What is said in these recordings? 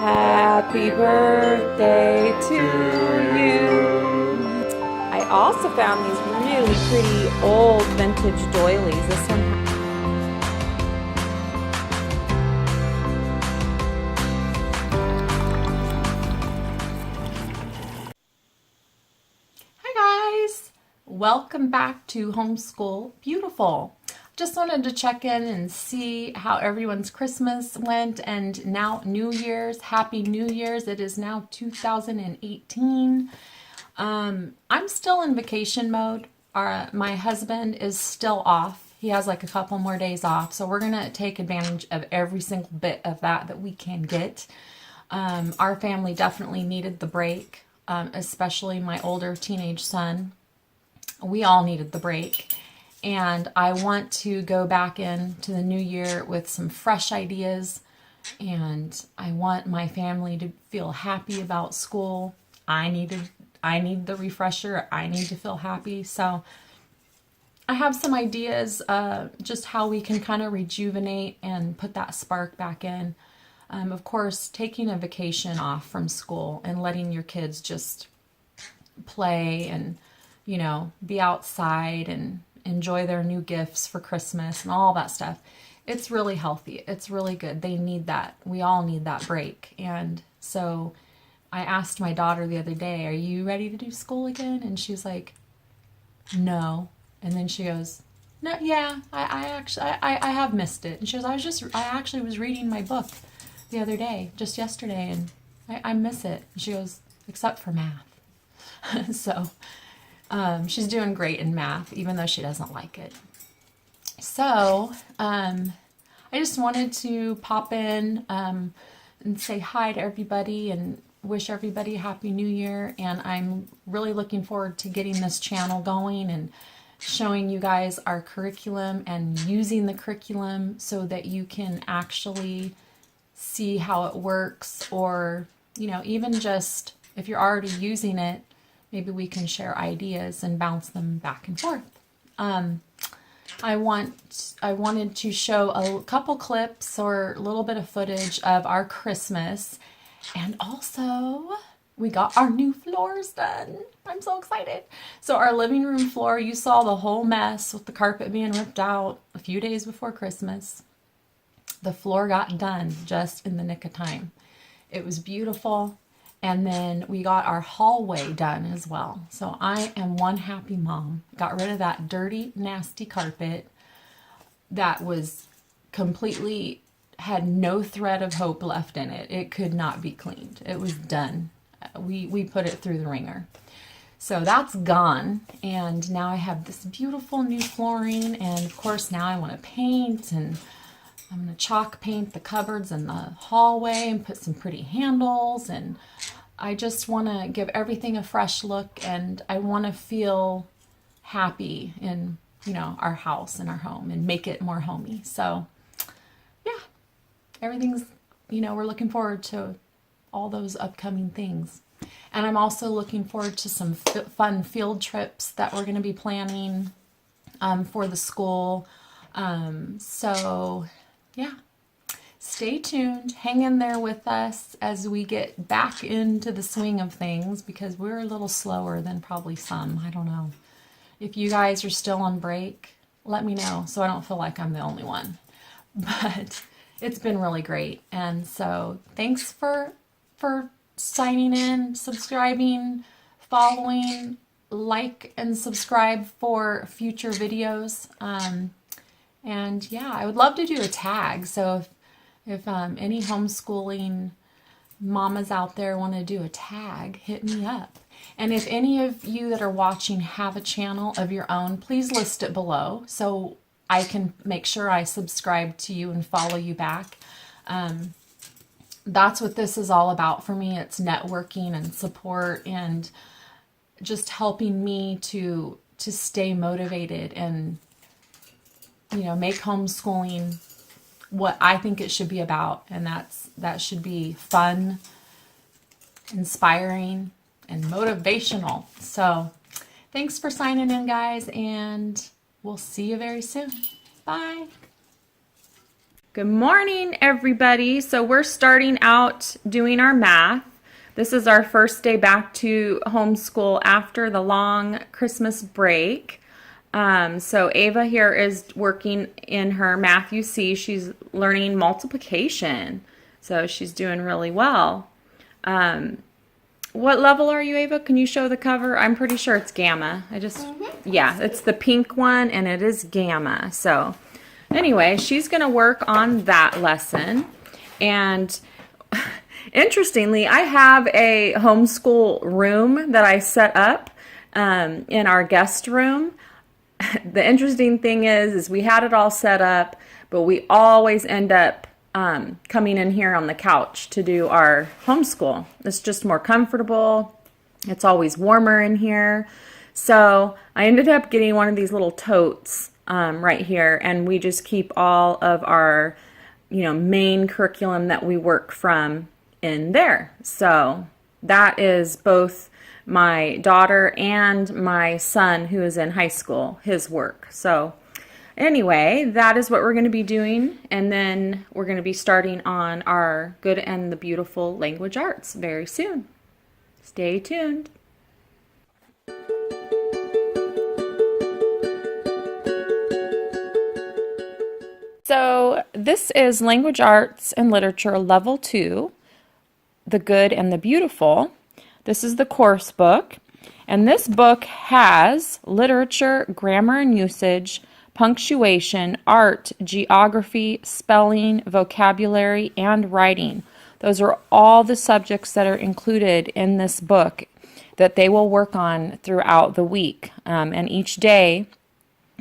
Happy birthday to you. I also found these really pretty old vintage doilies. This one. Hi guys, welcome back to Homeschool Beautiful. Just wanted to check in and see how everyone's Christmas went, and now New Year's. Happy New Year's. It is now 2018. I'm still in vacation mode. My husband is still off. He has like a couple more days off, so we're gonna take advantage of every single bit of that we can get. Our family definitely needed the break, especially my older teenage son. We all needed the break. And I want to go back into the new year with some fresh ideas, and I want my family to feel happy about school. I need the refresher. I need to feel happy. So I have some ideas, just how we can kind of rejuvenate and put that spark back in. Of course, taking a vacation off from school and letting your kids just play and, be outside and enjoy their new gifts for Christmas and all that stuff. It's really healthy. It's really good. They need that. We all need that break. And so I asked my daughter the other day, "Are you ready to do school again?" And she was like, "No." And then she goes, "No, yeah, I have missed it." And she goes, I actually was reading my book the other day, just yesterday, and I miss it." And she goes, "Except for math." So she's doing great in math, even though she doesn't like it. So I just wanted to pop in and say hi to everybody and wish everybody a Happy New Year. And I'm really looking forward to getting this channel going and showing you guys our curriculum and using the curriculum so that you can actually see how it works, or, even just if you're already using it, maybe we can share ideas and bounce them back and forth. I wanted to show a couple clips or a little bit of footage of our Christmas, and also we got our new floors done. I'm so excited. So our living room floor, you saw the whole mess with the carpet being ripped out a few days before Christmas. The floor got done just in the nick of time. It was beautiful. And then we got our hallway done as well. So I am one happy mom. Got rid of that dirty, nasty carpet that was completely, had no thread of hope left in it. It could not be cleaned. It was done. We put it through the ringer. So that's gone. And now I have this beautiful new flooring. And of course now I want to paint, and I'm going to chalk paint the cupboards in the hallway and put some pretty handles, and I just want to give everything a fresh look, and I want to feel happy in, our house and our home and make it more homey. So yeah, everything's, we're looking forward to all those upcoming things. And I'm also looking forward to some fun field trips that we're going to be planning for the school. So yeah, stay tuned, hang in there with us as we get back into the swing of things, because we're a little slower than probably some. I don't know. If you guys are still on break, let me know so I don't feel like I'm the only one. But it's been really great. And so thanks for signing in, subscribing, following, like and subscribe for future videos. And yeah, I would love to do a tag. So if any homeschooling mamas out there want to do a tag, hit me up. And if any of you that are watching have a channel of your own, please list it below so I can make sure I subscribe to you and follow you back. That's what this is all about for me. It's networking and support and just helping me to stay motivated and make homeschooling what I think it should be about, and that should be fun, inspiring, and motivational. So thanks for signing in, guys, and we'll see you very soon. Bye. Good morning, everybody. So we're starting out doing our math. This is our first day back to homeschool after the long Christmas break. So Ava here is working in her math UC. She's learning multiplication. So she's doing really well. What level are you, Ava? Can you show the cover? I'm pretty sure it's Gamma. Yeah, it's the pink one and it is Gamma. So anyway, she's going to work on that lesson. And interestingly, I have a homeschool room that I set up in our guest room. The interesting thing is we had it all set up, but we always end up coming in here on the couch to do our homeschool. It's just more comfortable. It's always warmer in here. So I ended up getting one of these little totes right here, and we just keep all of our, main curriculum that we work from in there. So that is both my daughter and my son, who is in high school, his work. So anyway, that is what we're going to be doing, and then we're going to be starting on our Good and the Beautiful language arts very soon. Stay tuned. So this is Language Arts and Literature Level 2, The Good and the Beautiful. This is the course book, and this book has literature, grammar and usage, punctuation, art, geography, spelling, vocabulary, and writing. Those are all the subjects that are included in this book that they will work on throughout the week. And each day,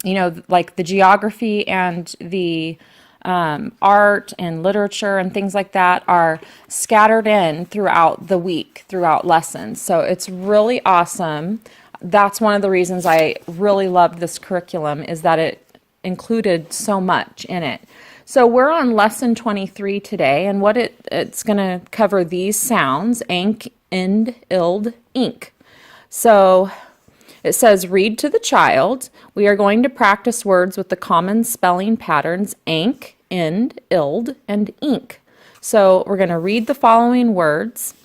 like the geography and the art and literature and things like that are scattered in throughout the week, throughout lessons. So it's really awesome. That's one of the reasons I really loved this curriculum, is that it included so much in it. So we're on lesson 23 today, and what it's going to cover these sounds: ank, ind, ild, ink. So it says, read to the child. We are going to practice words with the common spelling patterns ank, ind, ild, and ink. So we're going to read the following words,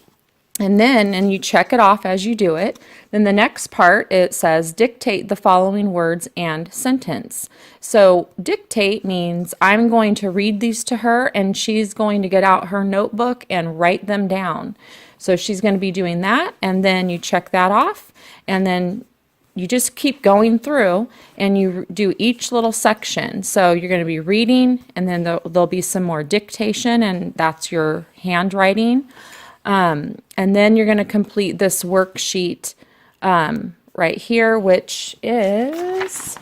and you check it off as you do it. Then the next part, it says dictate the following words and sentence. So dictate means I'm going to read these to her, and she's going to get out her notebook and write them down. So she's going to be doing that, and then you check that off, and then you just keep going through and you do each little section. So you're going to be reading, and then there'll be some more dictation, and that's your handwriting. And then you're going to complete this worksheet right here, which is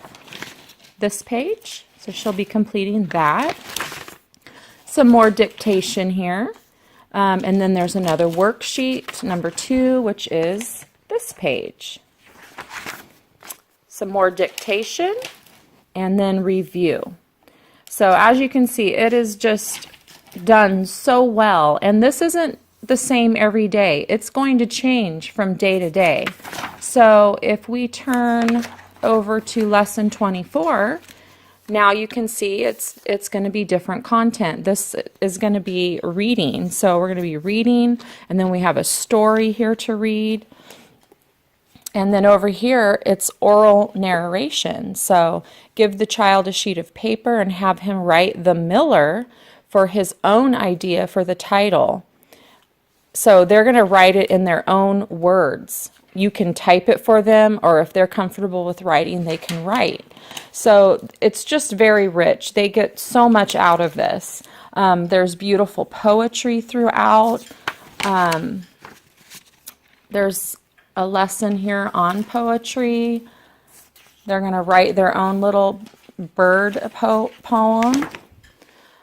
this page. So she'll be completing that. Some more dictation here. And then there's another worksheet, number 2, which is this page. Some more dictation, and then review. So as you can see, it is just done so well, and this isn't the same every day. It's going to change from day to day. So if we turn over to lesson 24, now you can see it's going to be different content. This is going to be reading. So we're going to be reading, and then we have a story here to read. And then over here, it's oral narration. So give the child a sheet of paper and have him write the Miller for his own idea for the title. So they're going to write it in their own words. You can type it for them, or if they're comfortable with writing, they can write. So it's just very rich. They get so much out of this. There's beautiful poetry throughout. There's a lesson here on poetry. They're going to write their own little bird poem.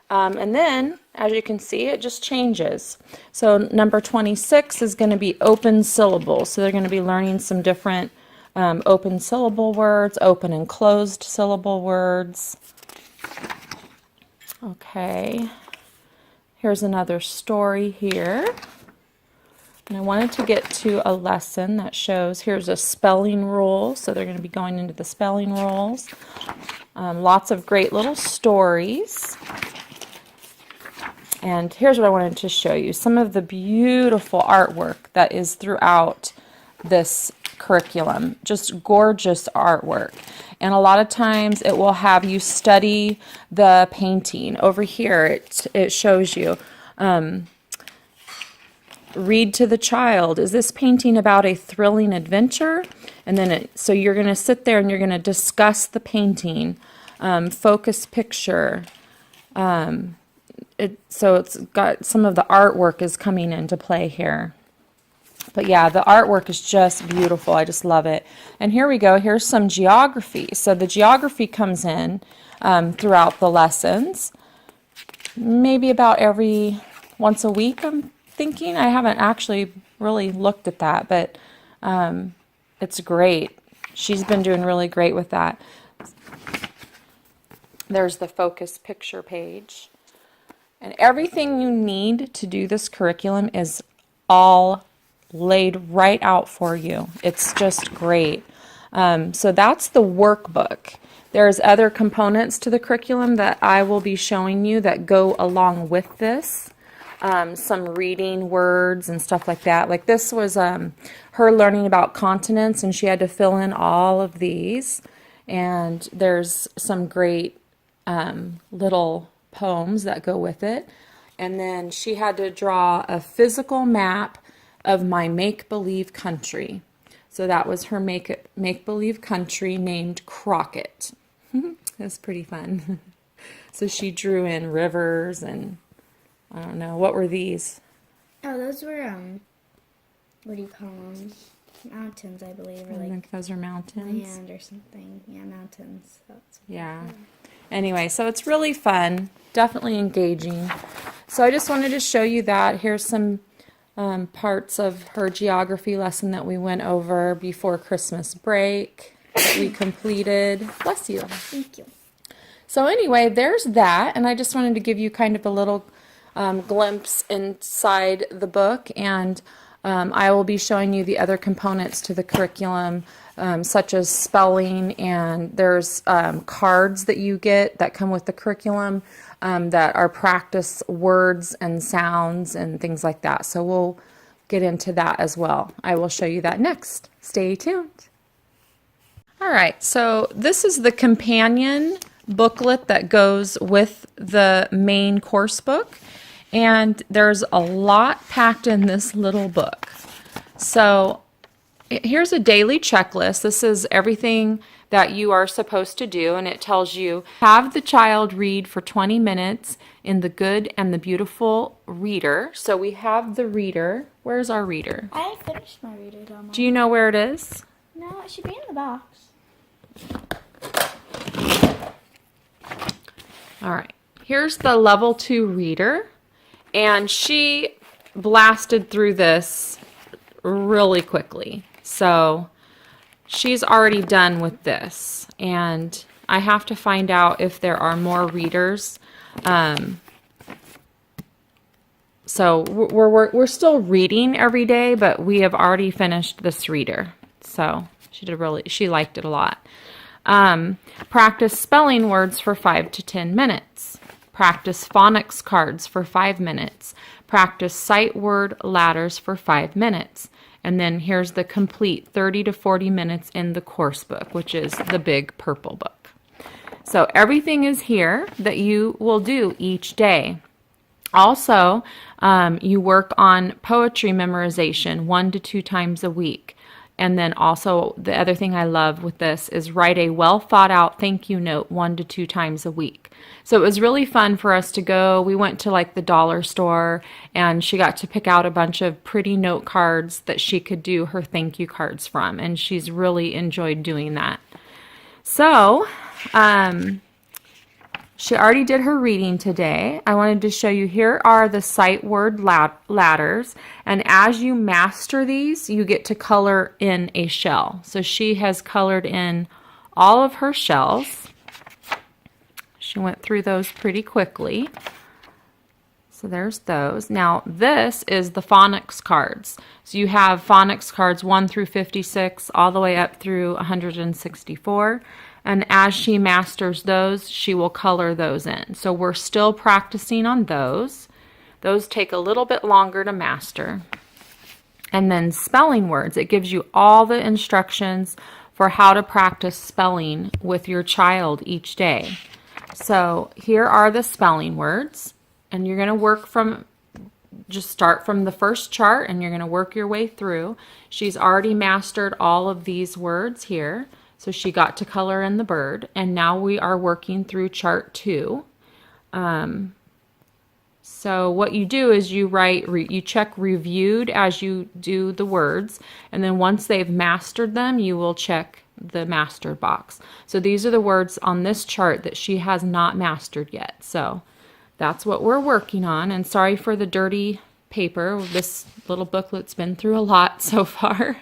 And then, as you can see, it just changes. So number 26 is going to be open syllables. So they're going to be learning some different open syllable words, open and closed syllable words. Okay. Here's another story here. And I wanted to get to a lesson that shows, here's a spelling rule. So they're going to be going into the spelling rules. Lots of great little stories. And here's what I wanted to show you. Some of the beautiful artwork that is throughout this curriculum. Just gorgeous artwork. And a lot of times it will have you study the painting. Over here it shows you, read to the child. Is this painting about a thrilling adventure? And then so you're going to sit there and you're going to discuss the painting. Focus picture. So it's got some of the artwork is coming into play here. But yeah, the artwork is just beautiful. I just love it. And here we go. Here's some geography. So the geography comes in throughout the lessons. Maybe about once a week, I'm thinking. I haven't actually really looked at that, but it's great. She's been doing really great with that. There's the focus picture page. And everything you need to do this curriculum is all laid right out for you. It's just great. So that's the workbook. There's other components to the curriculum that I will be showing you that go along with this. Some reading words and stuff like that. Like this was her learning about continents, and she had to fill in all of these. And there's some great little poems that go with it. And then she had to draw a physical map of my make-believe country. So that was her make-believe country named Crockett. That's pretty fun. So she drew in rivers and I don't know, what were these? Oh, those were, what do you call them? Mountains, I believe. Or I think those are mountains. Land or something. Yeah, mountains. Yeah. Anyway, so it's really fun. Definitely engaging. So I just wanted to show you that. Here's some parts of her geography lesson that we went over before Christmas break that we completed. Bless you. Thank you. So anyway, there's that, and I just wanted to give you kind of a little glimpse inside the book, and I will be showing you the other components to the curriculum, such as spelling, and there's cards that you get that come with the curriculum that are practice words and sounds and things like that. So we'll get into that as well. I will show you that next. Stay tuned. All right, so this is the companion booklet that goes with the main course book, and there's a lot packed in this little book. So here's a daily checklist. This is everything that you are supposed to do, and it tells you have the child read for 20 minutes in the Good and the Beautiful reader. So we have the reader. Where's our reader? I finished my reader, Mom. Do you know where it is? No, it should be in the box. All right. Here's the level 2 reader, and she blasted through this really quickly. So she's already done with this, and I have to find out if there are more readers. So we're still reading every day, but we have already finished this reader. So she liked it a lot. Practice spelling words for 5 to 10 minutes. Practice phonics cards for 5 minutes. Practice sight word ladders for 5 minutes. And then here's the complete 30 to 40 minutes in the course book, which is the big purple book. So everything is here that you will do each day. Also, you work on poetry memorization 1 to 2 times a week. And then also the other thing I love with this is write a well thought out thank you note 1 to 2 times a week. So it was really fun for us to go. We went to like the dollar store, and she got to pick out a bunch of pretty note cards that she could do her thank you cards from. And she's really enjoyed doing that. So, she already did her reading today. I wanted to show you, here are the sight word ladders, and as you master these, you get to color in a shell. So she has colored in all of her shells. She went through those pretty quickly. So there's those. Now this is the phonics cards. So you have phonics cards 1 through 56 all the way up through 164. And as she masters those, she will color those in. So we're still practicing on those. Those take a little bit longer to master. And then spelling words. It gives you all the instructions for how to practice spelling with your child each day. So here are the spelling words, and you're going to work from, just start from the first chart and you're going to work your way through. She's already mastered all of these words here. So she got to color in the bird, and now we are working through chart 2. So what you do is you write, you check reviewed as you do the words, and then once they've mastered them, you will check the mastered box. So these are the words on this chart that she has not mastered yet. So that's what we're working on, and sorry for the dirty paper. This little booklet's been through a lot so far.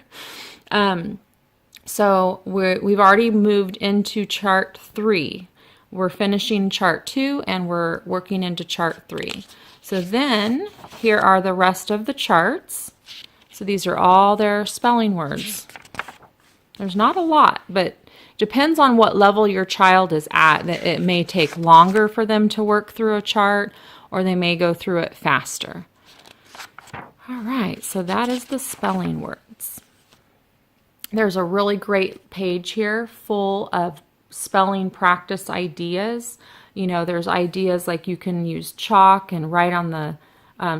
So we've already moved into chart 3. We're finishing chart 2 and we're working into chart 3. So then here are the rest of the charts. So these are all their spelling words. There's not a lot, but depends on what level your child is at. It may take longer for them to work through a chart, or they may go through it faster. All right, so that is the spelling words. There's a really great page here full of spelling practice ideas. You know, there's ideas like you can use chalk and write on the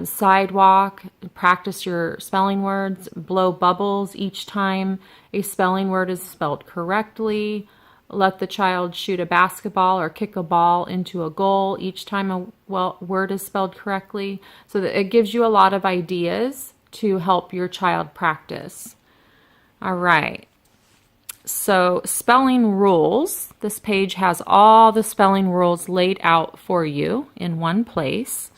sidewalk, practice your spelling words, blow bubbles each time a spelling word is spelled correctly, let the child shoot a basketball or kick a ball into a goal each time a word is spelled correctly. So that it gives you a lot of ideas to help your child practice. All right. So spelling rules. This page has all the spelling rules laid out for you in one place.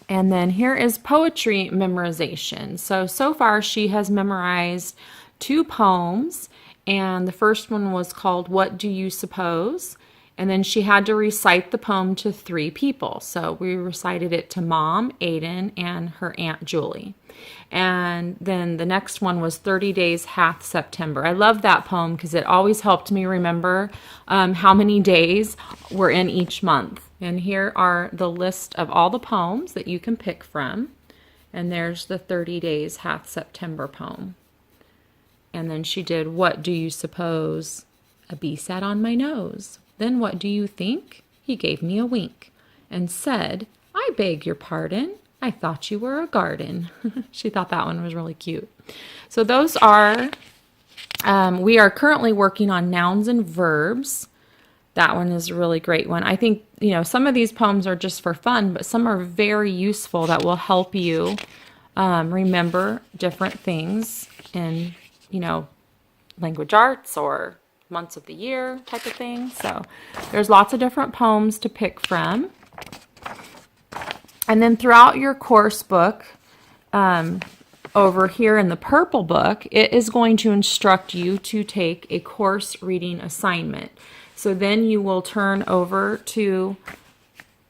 And then here is poetry memorization. So far she has memorized 2 poems, and the first one was called What Do You Suppose? And then she had to recite the poem to 3 people. So we recited it to Mom, Aiden, and her Aunt Julie. And then the next one was 30 Days Hath September. I love that poem because it always helped me remember how many days were in each month. And here are the list of all the poems that you can pick from. And there's the 30 Days Hath September poem. And then she did What Do You Suppose? A bee sat on my nose. Then what do you think? He gave me a wink and said, I beg your pardon. I thought you were a garden. She thought that one was really cute. So those are, we are currently working on nouns and verbs. That one is a really great one. I think, you know, some of these poems are just for fun, but some are very useful that will help you remember different things in, you know, language arts or months of the year type of thing. So there's lots of different poems to pick from. And then throughout your course book, over here in the purple book, it is going to instruct you to take a course reading assignment. So then you will turn over to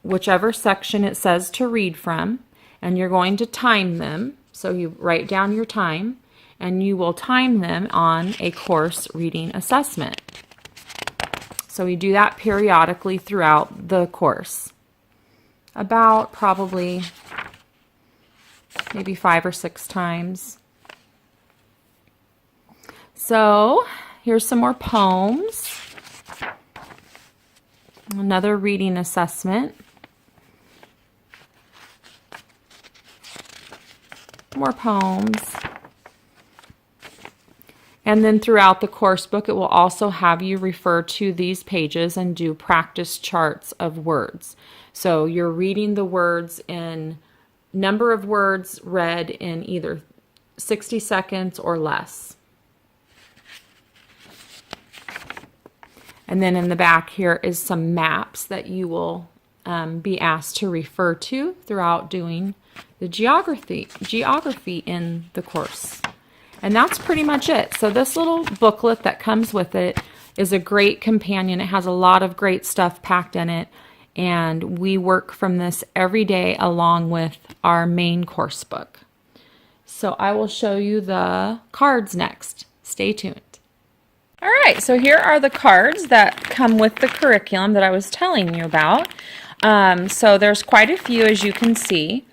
whichever section it says to read from, and you're going to time them. So you write down your time, and you will time them on a course reading assessment. So we do that periodically throughout the course. About probably maybe 5 or 6 times. So here's some more poems. Another reading assessment. More poems. And then throughout the course book, it will also have you refer to these pages and do practice charts of words. So you're reading the words in number of words read in either 60 seconds or less. And then in the back here is some maps that you will be asked to refer to throughout doing the geography in the course. And that's pretty much it. So this little booklet that comes with it is a great companion. It has a lot of great stuff packed in it. And we work from this every day along with our main course book. So I will show you the cards next. Stay tuned. All right, so here are the cards that come with the curriculum that I was telling you about. So there's quite a few, as you can see.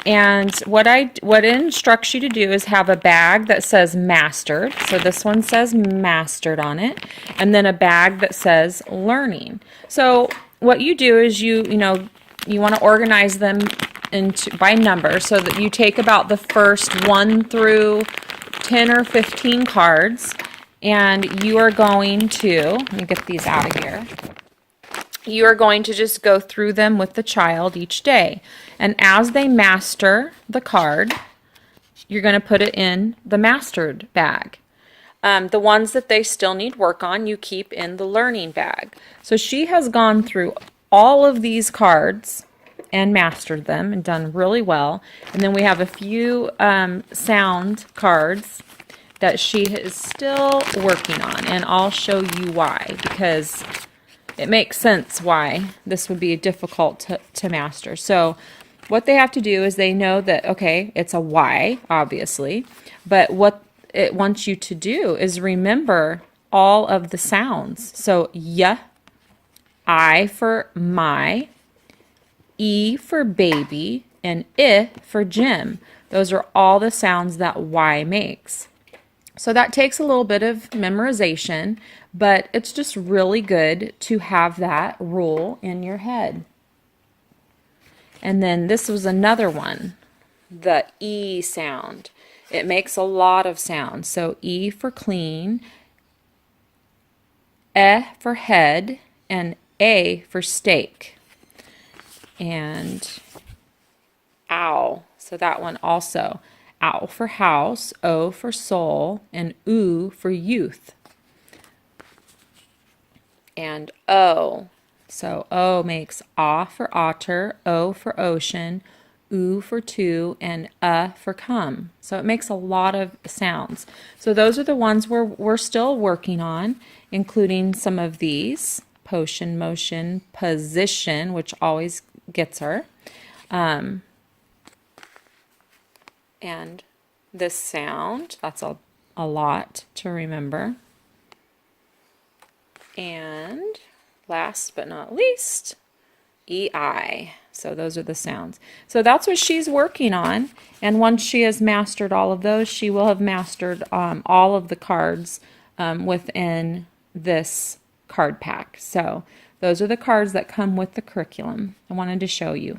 And what it instructs you to do is have a bag that says mastered. So this one says mastered on it, and then a bag that says learning. So what you do is you want to organize them by number, so that you take about the first 1 through 10 or 15 cards, and you are going to, let me get these out of here. You are going to just go through them with the child each day. And as they master the card, you're going to put it in the mastered bag. The ones that they still need work on, you keep in the learning bag. So she has gone through all of these cards and mastered them and done really well. And then we have a few sound cards that she is still working on. And I'll show you why, because it makes sense why this would be difficult to master. So what they have to do is they know that, okay, it's a Y, obviously, but what it wants you to do is remember all of the sounds. So y, I for my, E for baby, and I for Jim. Those are all the sounds that Y makes. So that takes a little bit of memorization, but it's just really good to have that rule in your head. And then this was another one, the E sound. It makes a lot of sounds. So E for clean, E for head, and A for steak. And ow. So that one also. Ow for house, O for soul, and oo for youth. And O. So O makes ah for otter, O for ocean, oo for two, and for come. So it makes a lot of sounds. So those are the ones we're still working on, including some of these. Potion, motion, position, which always gets her. And this sound, that's a lot to remember. And last but not least, EI. So those are the sounds. So that's what she's working on. And once she has mastered all of those, she will have mastered all of the cards within this card pack. So those are the cards that come with the curriculum. I wanted to show you.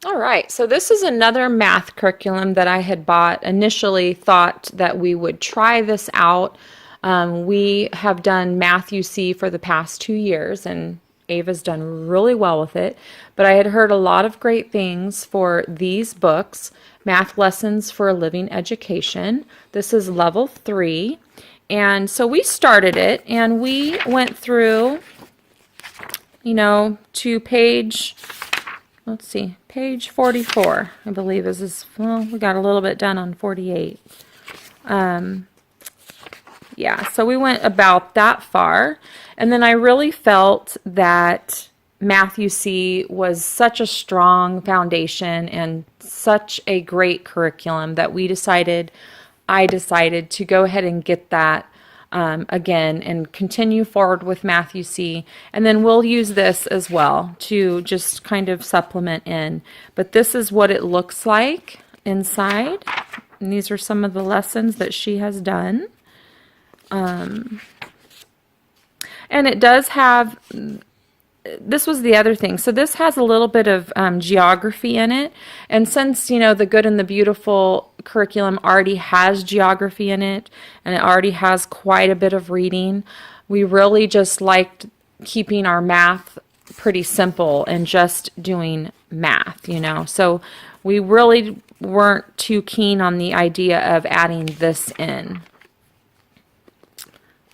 All right, so this is another math curriculum that I had bought. Initially thought that we would try this out. We have done Math UC for the past 2 years, and Ava's done really well with it. But I had heard a lot of great things for these books, Math Lessons for a Living Education. This is level 3. And so we started it, and we went through, to page... Let's see, page 44, I believe is this, well, we got a little bit done on 48. Yeah, so we went about that far, and then I really felt that Math UC was such a strong foundation and such a great curriculum that I decided to go ahead and get that again and continue forward with Math UC, and then we'll use this as well to just kind of supplement in. But this is what it looks like inside, and these are some of the lessons that she has done. And it does have, this was the other thing. So this has a little bit of geography in it. And since, the Good and the Beautiful curriculum already has geography in it, and it already has quite a bit of reading, we really just liked keeping our math pretty simple and just doing math, So we really weren't too keen on the idea of adding this in.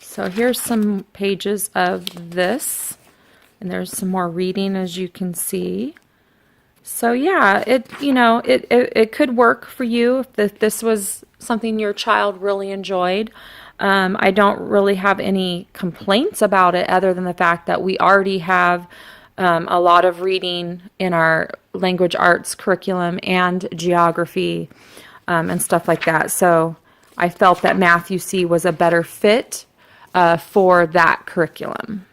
So here's some pages of this. And there's some more reading, as you can see. So yeah, it could work for you if this was something your child really enjoyed. I don't really have any complaints about it other than the fact that we already have a lot of reading in our language arts curriculum and geography and stuff like that. So I felt that Math UC was a better fit for that curriculum.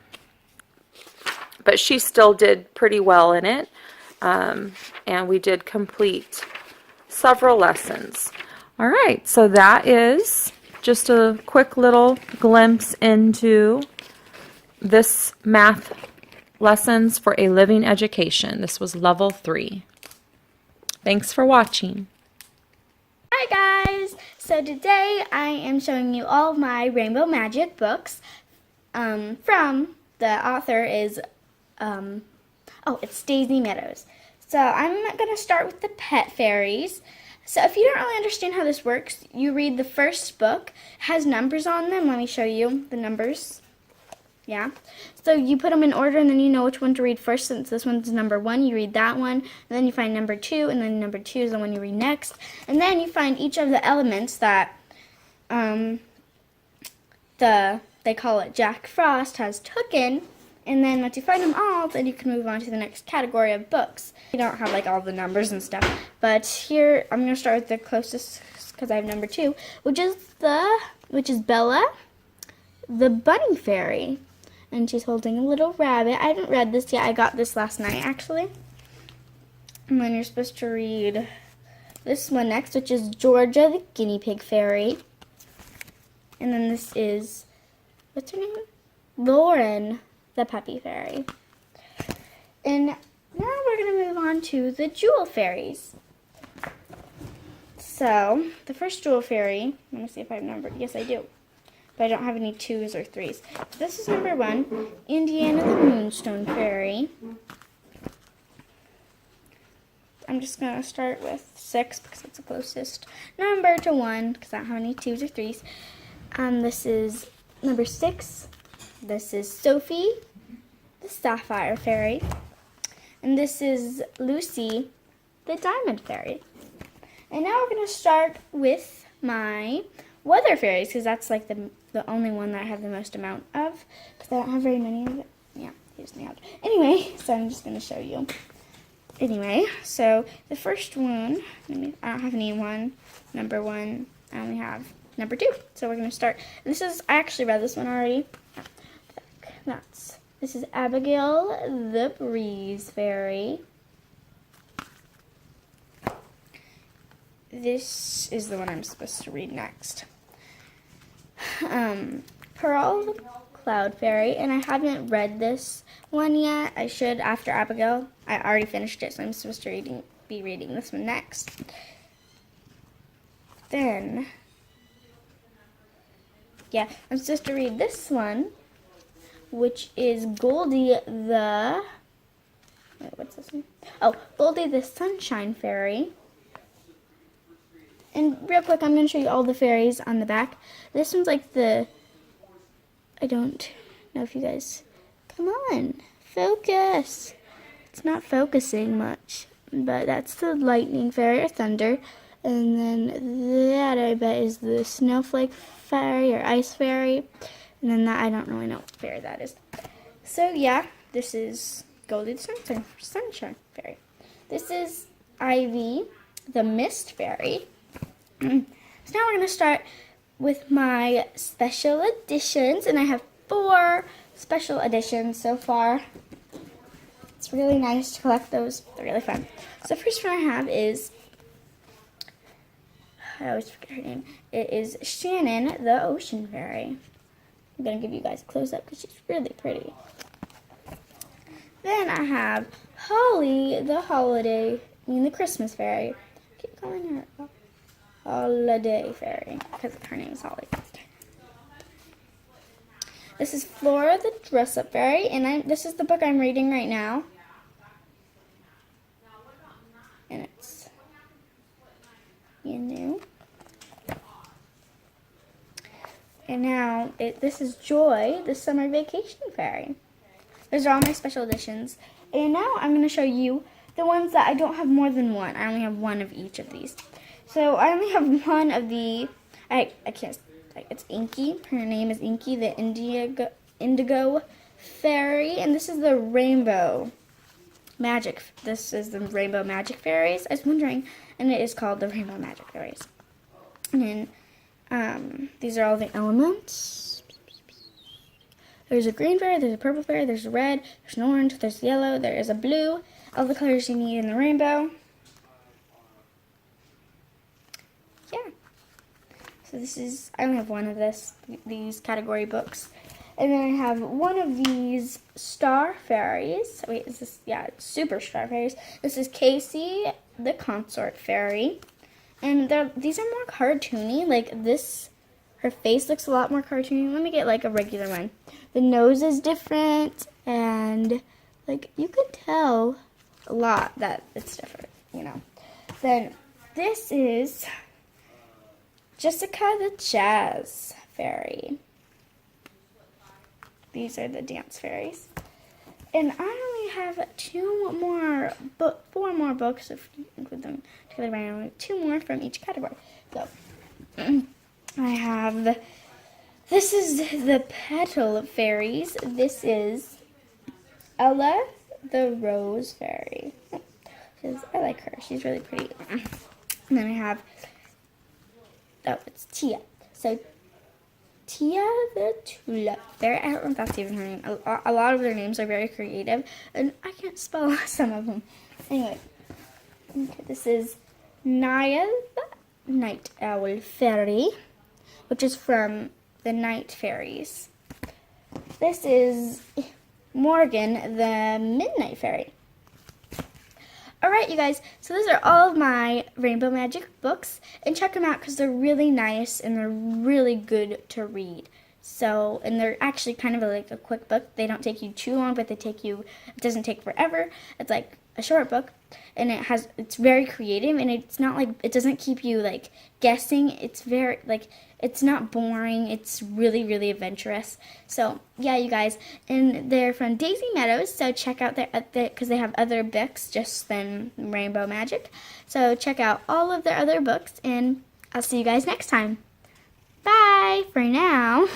but she still did pretty well in it. And we did complete several lessons. All right, so that is just a quick little glimpse into this math lessons for a living education. This was level 3. Thanks for watching. Hi guys! So today I am showing you all of my Rainbow Magic books. From the author is, it's Daisy Meadows. So I'm going to start with the Pet Fairies. So if you don't really understand how this works, you read the first book. It has numbers on them. Let me show you the numbers. Yeah. So you put them in order, and then you know which one to read first. Since this one's number 1, you read that one. And then you find number 2, and then number 2 is the one you read next. And then you find each of the elements that they call it Jack Frost has taken. And then once you find them all, then you can move on to the next category of books. You don't have like all the numbers and stuff. But here I'm going to start with the closest because I have number 2, which is Bella, the bunny fairy. And she's holding a little rabbit. I haven't read this yet. I got this last night, actually. And then you're supposed to read this one next, which is Georgia, the guinea pig fairy. And then this is, what's her name? Lauren, the puppy fairy. And now we're going to move on to the jewel fairies. So, the first jewel fairy, let me see if I have numbered. Yes, I do. But I don't have any 2s or 3s. This is number 1, Indiana the Moonstone Fairy. I'm just going to start with 6 because it's the closest number to 1 because I don't have any 2s or 3s. This is number 6. This is Sophie, the Sapphire Fairy. And this is Lucy, the Diamond Fairy. And now we're going to start with my Weather Fairies because that's like the only one that I have the most amount of because I don't have very many of it. Yeah, here's me out. Anyway, so I'm just going to show you. Anyway, so the first one, I don't have any number 1. I only have number 2. So we're going to start. I actually read this one already. This is Abigail, the Breeze Fairy. This is the one I'm supposed to read next. Pearl, the Cloud Fairy, and I haven't read this one yet. I should after Abigail. I already finished it, so I'm supposed to be reading this one next. Then, I'm supposed to read this one, which is Goldie the... Wait, what's this one? Oh, Goldie the Sunshine Fairy. And real quick, I'm going to show you all the fairies on the back. This one's like I don't know if you guys... Come on, focus. It's not focusing much. But that's the Lightning Fairy or Thunder. And then that, I bet, is the Snowflake Fairy or Ice Fairy. And then that, I don't really know what fairy that is. So, yeah, this is Goldie the Sunshine Fairy. This is Ivy, the Mist Fairy. So now we're going to start with my special editions, and I have 4 special editions so far. It's really nice to collect those. They're really fun. So the first one I have is, I always forget her name. It is Shannon, the Ocean Fairy. I'm going to give you guys a close-up because she's really pretty. Then I have Holly, the Christmas Fairy. I keep calling her Holiday Fairy because her name is Holly. This is Flora, the Dress-Up Fairy, and this is the book I'm reading right now. And it's, And now, this is Joy, the Summer Vacation Fairy. Those are all my special editions. And now I'm going to show you the ones that I don't have more than 1. I only have 1 of each of these. So I only have 1 of the, I can't, it's Inky. Her name is Inky, the Indigo Fairy. And this is the Rainbow Magic. This is the Rainbow Magic Fairies. I was wondering, and it is called the Rainbow Magic Fairies. And then these are all the elements. There's a green fairy, there's a purple fairy, there's a red, there's an orange, there's yellow, there is a blue. All the colors you need in the rainbow. Yeah. So this is, I only have one of these category books. And then I have one of these star fairies. Wait, is this, yeah, it's super star fairies. This is Casey, the consort fairy. And these are more cartoony. Like this, her face looks a lot more cartoony. Let me get like a regular one. The nose is different, and like you could tell a lot that it's different, you know. Then this is Jessica the Jazz Fairy. These are the dance fairies. And I only have four more books, if you include them together randomly, 2 more from each category. So, I have, this is the Petal Fairies. This is Ella the Rose Fairy. I like her. She's really pretty. And then I have, it's Tia. So, Tia the Tulip Fairy. I don't know if that's even her name. A lot of their names are very creative, and I can't spell some of them. Anyway, okay, this is Naya the Night Owl Fairy, which is from the Night Fairies. This is Morgan the Midnight Fairy. Alright, you guys, so those are all of my Rainbow Magic books, and check them out because they're really nice and they're really good to read. So, and they're actually kind of like a quick book. They don't take you too long, but it doesn't take forever. It's like a short book, and it's very creative, and it's not like, it doesn't keep you like guessing. It's very, like, it's not boring. It's really, really adventurous. So, yeah, you guys, and they're from Daisy Meadows, so check out because they have other books just than Rainbow Magic. So check out all of their other books, and I'll see you guys next time. Bye for now.